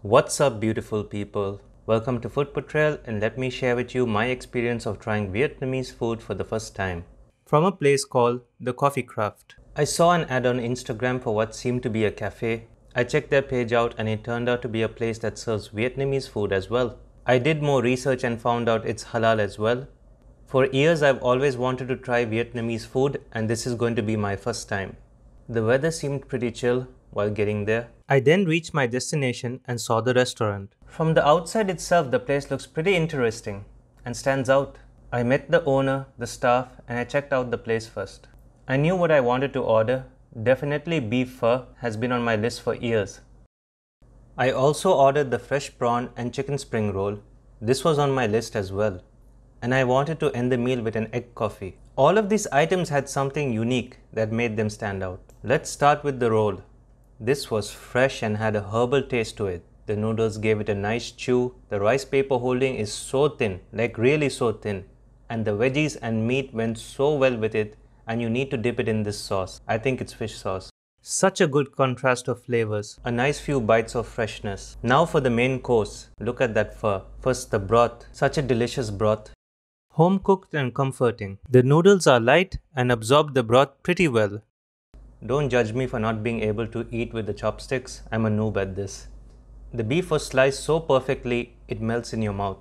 What's up, beautiful people? Welcome to Food Portrayal, and let me share with you my experience of trying Vietnamese food for the first time. From a place called The Coffee Craft. I saw an ad on Instagram for what seemed to be a cafe. I checked their page out and it turned out to be a place that serves Vietnamese food as well. I did more research and found out it's halal as well. For years I've always wanted to try Vietnamese food, and this is going to be my first time. The weather seemed pretty chill while getting there. I then reached my destination and saw the restaurant. From the outside itself, the place looks pretty interesting and stands out. I met the owner, the staff, and I checked out the place first. I knew what I wanted to order. Definitely beef pho has been on my list for years. I also ordered the fresh prawn and chicken spring roll. This was on my list as well. And I wanted to end the meal with an egg coffee. All of these items had something unique that made them stand out. Let's start with the roll. This was fresh and had a herbal taste to it. The noodles gave it a nice chew. The rice paper holding is so thin, like really so thin. And the veggies and meat went so well with it, and you need to dip it in this sauce. I think it's fish sauce. Such a good contrast of flavors. A nice few bites of freshness. Now for the main course. Look at that pho. First the broth. Such a delicious broth. Home cooked and comforting. The noodles are light and absorb the broth pretty well. Don't judge me for not being able to eat with the chopsticks. I'm a noob at this. The beef was sliced so perfectly, it melts in your mouth.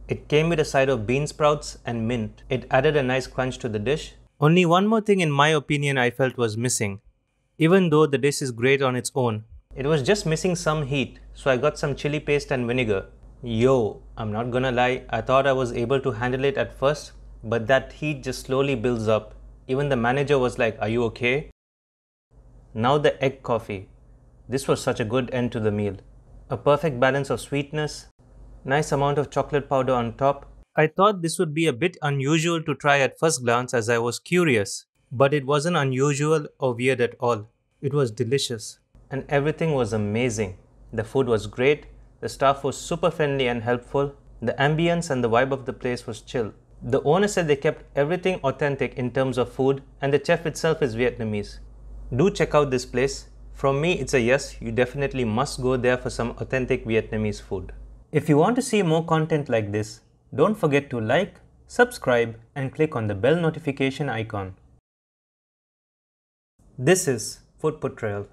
It came with a side of bean sprouts and mint. It added a nice crunch to the dish. Only one more thing in my opinion I felt was missing. Even though the dish is great on its own, it was just missing some heat, so I got some chili paste and vinegar. Yo, I'm not gonna lie, I thought I was able to handle it at first, but that heat just slowly builds up. Even the manager was like, "Are you okay?" Now the egg coffee. This was such a good end to the meal. A perfect balance of sweetness, nice amount of chocolate powder on top. I thought this would be a bit unusual to try at first glance as I was curious, but it wasn't unusual or weird at all. It was delicious. And everything was amazing. The food was great. The staff was super friendly and helpful. The ambience and the vibe of the place was chill. The owner said they kept everything authentic in terms of food, and the chef itself is Vietnamese. Do check out this place. From me, it's a yes. You definitely must go there for some authentic Vietnamese food. If you want to see more content like this, don't forget to like, subscribe, and click on the bell notification icon. This is Food Portrayal.